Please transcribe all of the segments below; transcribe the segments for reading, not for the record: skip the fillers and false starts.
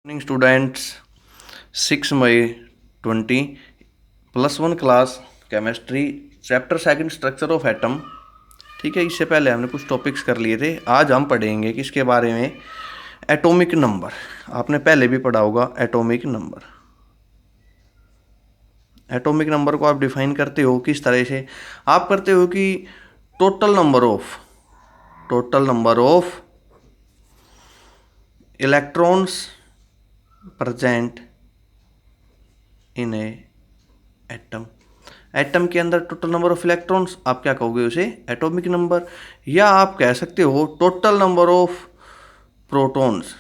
Morning students, 6 मई 20 +1 class chemistry chapter second structure of atom. ठीक है, इससे पहले हमने कुछ टॉपिक्स कर लिए थे। आज हम पढ़ेंगे किसके बारे में, एटॉमिक नंबर। आपने पहले भी पढ़ा होगा एटॉमिक नंबर। एटॉमिक नंबर को आप डिफाइन करते हो किस तरह से, आप करते हो कि total number of electrons present in a atom. Atom के अंदर टोटल नंबर ऑफ इलेक्ट्रॉन्स, आप क्या कहोगे उसे, एटॉमिक नंबर। या आप कह सकते हो total number of protons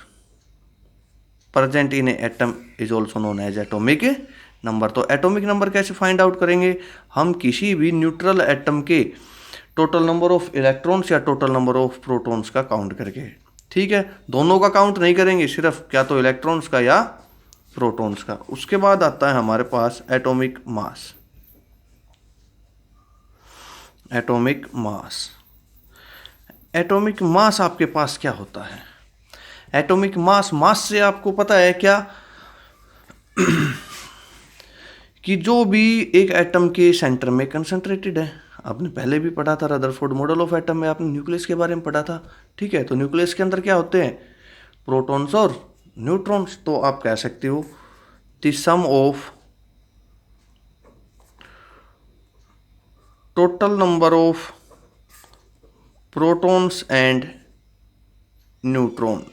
present in a atom is also known as atomic number. तो एटॉमिक नंबर कैसे फाइंड आउट करेंगे, हम किसी भी न्यूट्रल एटम के टोटल नंबर ऑफ इलेक्ट्रॉन्स या टोटल नंबर ऑफ प्रोटॉन्स का काउंट करके। ठीक है, दोनों का काउंट नहीं करेंगे, सिर्फ क्या तो इलेक्ट्रॉन्स का या प्रोटॉन्स का। उसके बाद आता है हमारे पास atomic mass. Atomic mass, atomic mass आपके पास क्या होता है। एटॉमिक मास से आपको पता है क्या कि जो भी एक एटम के सेंटर में कंसंट्रेटेड है। आपने पहले भी पढ़ा था रदरफोर्ड मॉडल ऑफ एटम में, आपने न्यूक्लियस के बारे में पढ़ा था। ठीक है, तो न्यूक्लियस के अंदर क्या होते हैं, प्रोटॉन्स और न्यूट्रॉन्स। तो आप कह सकते हो the sum of total number of protons and neutrons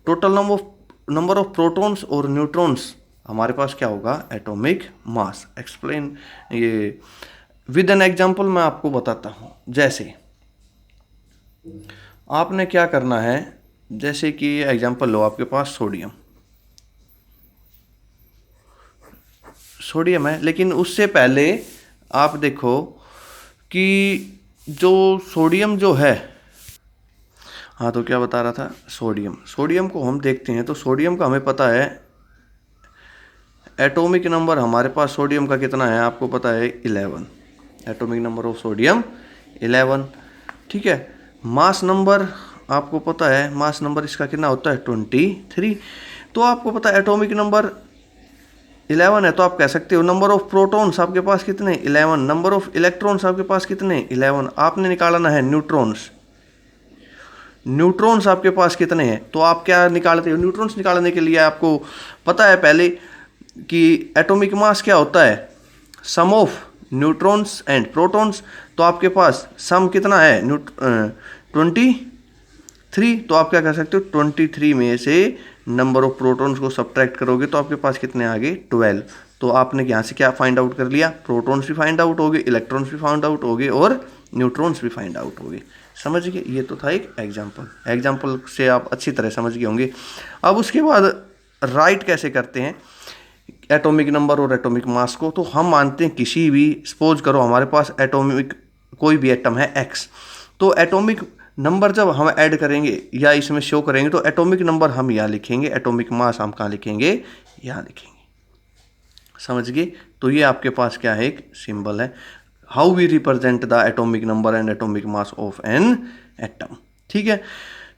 total number of protons और न्यूट्रॉन्स हमारे पास क्या होगा, एटॉमिक मास। एक्सप्लेन ये विद एन एग्जांपल मैं आपको बताता हूँ। जैसे आपने क्या करना है, जैसे कि एग्जांपल लो, आपके पास सोडियम है, लेकिन उससे पहले आप देखो कि जो सोडियम जो है, हाँ तो क्या बता रहा था, सोडियम को हम देखते हैं तो सोडियम का हमें पता है एटॉमिक नंबर हमारे पास सोडियम का कितना है, आपको पता है 11। Atomic number of sodium 11। ठीक है, मास नंबर आपको पता है, मास नंबर इसका कितना होता है 23। तो आपको पता है एटॉमिक नंबर 11 है, तो आप कह सकते हो नंबर ऑफ प्रोटॉन्स आपके पास कितने 11, नंबर ऑफ इलेक्ट्रॉन्स आपके पास कितने 11। आपने निकालना है न्यूट्रॉन्स आपके पास कितने हैं, तो आप क्या निकालते हो, न्यूट्रॉन्स निकालने के लिए आपको पता है पहले कि एटॉमिक मास क्या होता है, सम ऑफ न्यूट्रॉन्स एंड प्रोटॉन्स। तो आपके पास सम कितना है 23। तो आप क्या कर सकते हो, 23 में से नंबर ऑफ प्रोटॉन्स को सब्ट्रैक्ट करोगे तो आपके पास कितने आ गए 12। तो आपने यहाँ से क्या फाइंड आउट कर लिया, प्रोटॉन्स भी फाइंड आउट हो गए, इलेक्ट्रॉन्स भी फाइंड आउट हो गए और न्यूट्रॉन्स भी फाइंड आउट हो गए। समझ गए, ये तो था एक एग्जाम्पल से आप अच्छी तरह समझ गए होंगे। अब उसके बाद राइट कैसे करते हैं एटॉमिक नंबर और एटॉमिक मास को, तो हम मानते हैं किसी भी, सपोज करो हमारे पास एटॉमिक कोई भी एटम है x, तो एटॉमिक नंबर जब हम ऐड करेंगे या इसमें शो करेंगे तो एटॉमिक नंबर हम यहाँ लिखेंगे, एटॉमिक मास हम कहाँ लिखेंगे, यहाँ लिखेंगे। समझ गए, तो ये आपके पास क्या है, एक सिंबल है, how we represent the atomic number and atomic mass of an atom. ठीक है,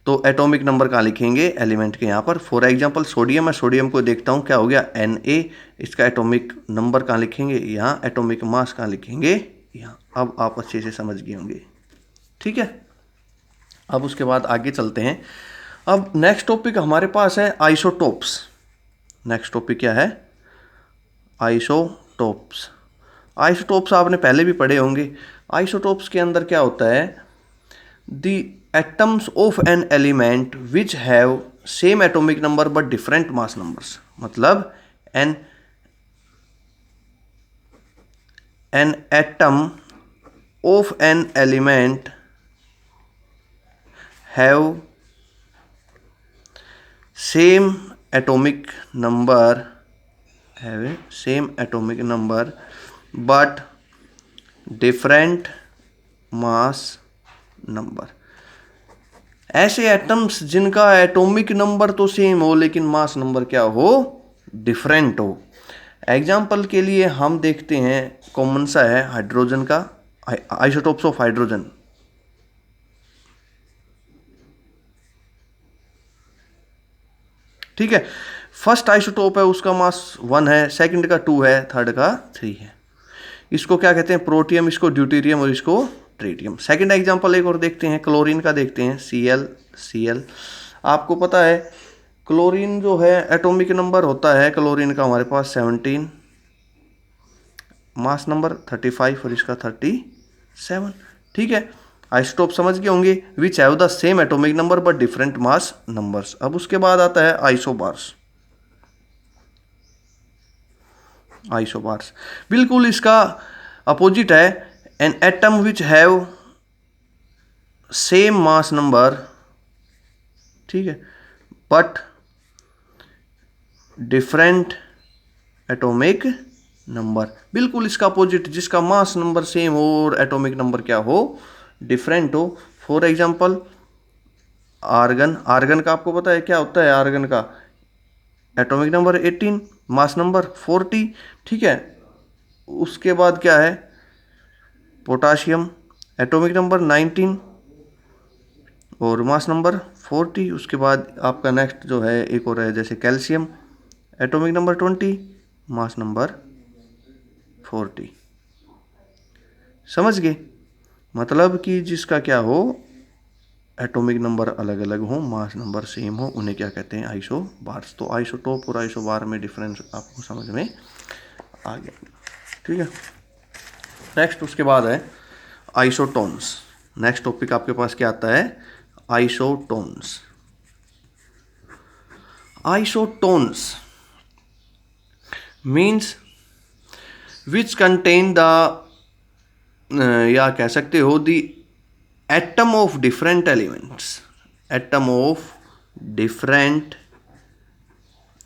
तो एटॉमिक नंबर कहाँ लिखेंगे, एलिमेंट के यहाँ पर। फॉर एग्जांपल सोडियम है, सोडियम को देखता हूँ क्या हो गया Na, इसका एटॉमिक नंबर कहाँ लिखेंगे, यहाँ। एटॉमिक मास कहाँ लिखेंगे, यहाँ। अब आप अच्छे से समझ गए होंगे। ठीक है, अब उसके बाद आगे चलते हैं। अब नेक्स्ट टॉपिक हमारे पास है आइसोटोप्स। नेक्स्ट टॉपिक क्या है, आइसोटोप्स। आइसोटोप्स आपने पहले भी पढ़े होंगे। आइसोटोप्स के अंदर क्या होता है, the atoms of an element which have same atomic number but different mass numbers. मतलब an atom of an element have same atomic number but different mass number। ऐसे एटम्स जिनका एटॉमिक नंबर तो same हो लेकिन mass number क्या हो, different हो। Example के लिए हम देखते हैं कॉमन सा है हाइड्रोजन का, आइसोटोप्स ऑफ हाइड्रोजन। ठीक है। फर्स्ट आइसोटोप है उसका मास 1 है, सेकंड का 2 है, थर्ड का 3 है। इसको क्या कहते हैं? प्रोटियम, इसको ड्यूटेरियम और इसको ट्रिटियम। सेकंड एग्जांपल एक और देखते हैं, क्लोरीन का देखते हैं, Cl। आपको पता है क्लोरीन जो है एटॉमिक नंबर होता है क्लोरीन का हमारे पास 17, मास नंबर 35 और इसका 37। ठीक है, आइसोटोप समझ गए होंगे, which have the same atomic number but different mass numbers. अब उसके बाद आता है आइसोबार्स। आइसोबार्स बिल्कुल इसका अपोजिट है, an atom which have same mass number, ठीक है, बट डिफरेंट एटॉमिक नंबर। बिल्कुल इसका अपोजिट, जिसका मास नंबर सेम हो और एटॉमिक नंबर क्या हो? डिफरेंट हो। For example argon. आर्गन का आपको पता है क्या होता है? आर्गन का एटॉमिक नंबर 18, मास नंबर 40। ठीक है, उसके बाद क्या है? पोटाशियम, एटॉमिक नंबर 19 और मास नंबर 40। उसके बाद आपका नेक्स्ट जो है एक और है जैसे calcium, atomic number 20, mass number 40। समझ गए? मतलब कि जिसका क्या हो, एटॉमिक नंबर अलग अलग हो, मास नंबर सेम हो, उन्हें क्या कहते हैं? आइसोबार्स। तो आइसोटोप और आइसोबार में डिफरेंस आपको समझ में आ गया। ठीक है, नेक्स्ट उसके बाद है आइसोटोन्स। नेक्स्ट टॉपिक आपके पास क्या आता है? Isotones. Isotones means which contain the, या कह सकते हो the atom of different elements. Atom of different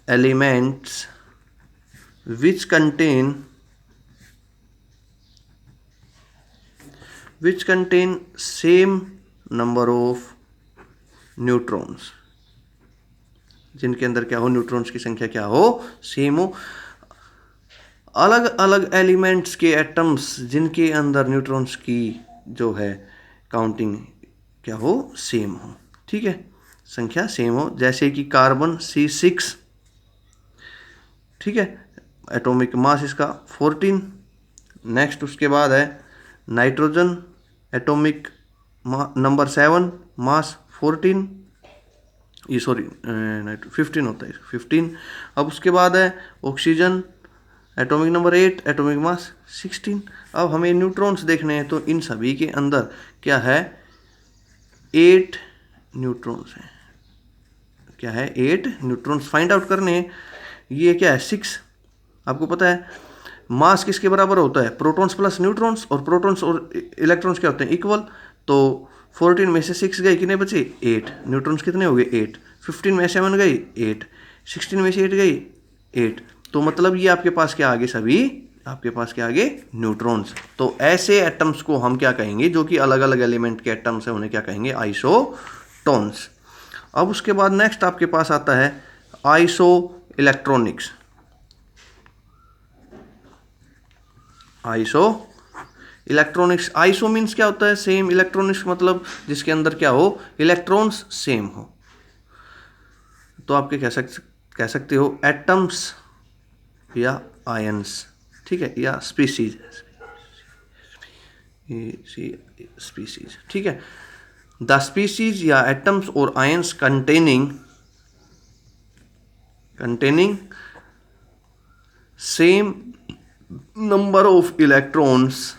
elements which contain same number of neutrons, जिनके अंदर क्या हो? न्यूट्रॉन्स की संख्या क्या हो? सेम हो। अलग अलग एलिमेंट्स के एटम्स जिनके अंदर न्यूट्रॉन्स की जो है काउंटिंग क्या हो? सेम हो। ठीक है, संख्या सेम हो। जैसे कि कार्बन C6, ठीक है, एटॉमिक मास इसका 14। नेक्स्ट उसके बाद है नाइट्रोजन, एटॉमिक नंबर 7, मास 14, ये सॉरी 15 होता है, 15। अब उसके बाद है oxygen, atomic number 8, atomic mass 16। अब हमें न्यूट्रॉन्स देखने हैं, तो इन सभी के अंदर क्या है? 8 न्यूट्रॉन्स हैं। क्या है? 8 न्यूट्रॉन्स फाइंड आउट करने हैं। ये क्या है? 6। आपको पता है मास किसके बराबर होता है? प्रोटॉन्स प्लस न्यूट्रॉन्स, और प्रोटॉन्स और इलेक्ट्रॉन्स क्या होते हैं? इक्वल। तो 14 में से 6 गए, कितने बचे? 8। न्यूट्रॉन्स कितने हो गए? 8। 15 में 7 गई, 8। 16 में से 8 गई, 8। तो मतलब ये आपके पास क्या आगे? सभी आपके पास क्या आगे? न्यूट्रॉन्स। तो ऐसे एटम्स को हम क्या कहेंगे? जो कि अलग अलग एलिमेंट के एटम्स हैं, उन्हें क्या कहेंगे? आइसोटोन्स। अब उसके बाद नेक्स्ट आपके पास आता है iso electronics. Iso electronics. Iso means क्या होता है? सेम। इलेक्ट्रॉनिक्स मतलब जिसके अंदर क्या हो? इलेक्ट्रॉन्स सेम हो। तो आपके कह सकते हो एटम्स या आयंस, ठीक है, या स्पीसीज। स्पीसीज, ठीक है। द स्पीसीज या एटम्स और ions containing same number of electrons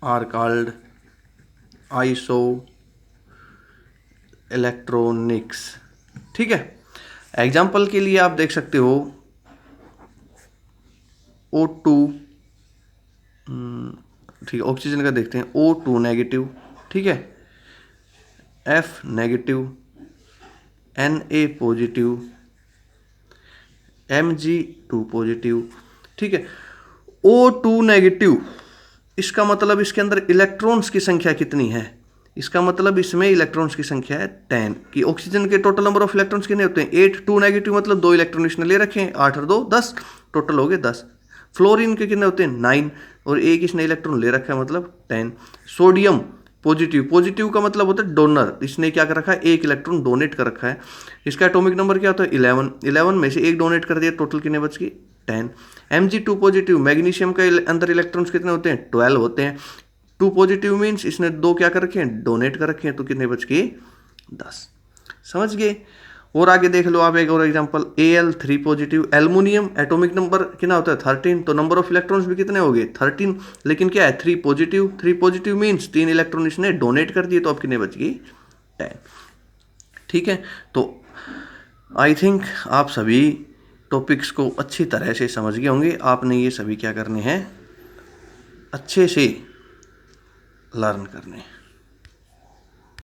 are called isoelectronics। ठीक है, एग्जाम्पल के लिए आप देख सकते हो O2, ठीक है, ऑक्सीजन का देखते हैं। O2 नेगेटिव, ठीक है, F negative, Na positive, Mg2 positive. ठीक है, O2 नेगेटिव, इसका मतलब इसके अंदर इलेक्ट्रॉन्स की संख्या कितनी है? इसका मतलब इसमें इलेक्ट्रॉन्स की संख्या है 10। कि ऑक्सीजन के टोटल नंबर ऑफ इलेक्ट्रॉन्स कितने होते हैं? 8। 2 नेगेटिव मतलब 2 इलेक्ट्रॉन इसने ले रखे हैं, 8 और 2 10, टोटल हो गए 10। फ्लोरीन के कितने होते हैं? 9, और एक इसने इलेक्ट्रॉन ले रखा है मतलब 10। सोडियम पॉजिटिव, पॉजिटिव का मतलब होता है डोनर, इसने क्या कर रखा है, एक इलेक्ट्रॉन डोनेट कर रखा है। इसका एटॉमिक नंबर क्या होता है 11, 11 में से एक डोनेट कर दिया, टोटल कितने बच गए 10। Mg2 पॉजिटिव, मैग्नीशियम के अंदर इलेक्ट्रॉन्स कितने होते हैं 12 होते हैं। 2 पॉजिटिव मीन्स इसने 2 क्या कर रखे हैं डोनेट कर रखे हैं, तो कितने बच गए 10। समझ गए। और आगे देख लो आप एक और example, Al3 positive, aluminium atomic number कितना होता है 13, तो नंबर ऑफ इलेक्ट्रॉन्स भी कितने हो गए 13, लेकिन क्या है 3 पॉजिटिव, 3 पॉजिटिव मीन्स 3 इलेक्ट्रॉन इसने डोनेट कर दिए, तो अब कितने बच गए 10। ठीक है, तो आई थिंक आप सभी टॉपिक्स को अच्छी तरह से समझ गए होंगे। आपने ये सभी क्या करने हैं, अच्छे से लर्न करने हैं।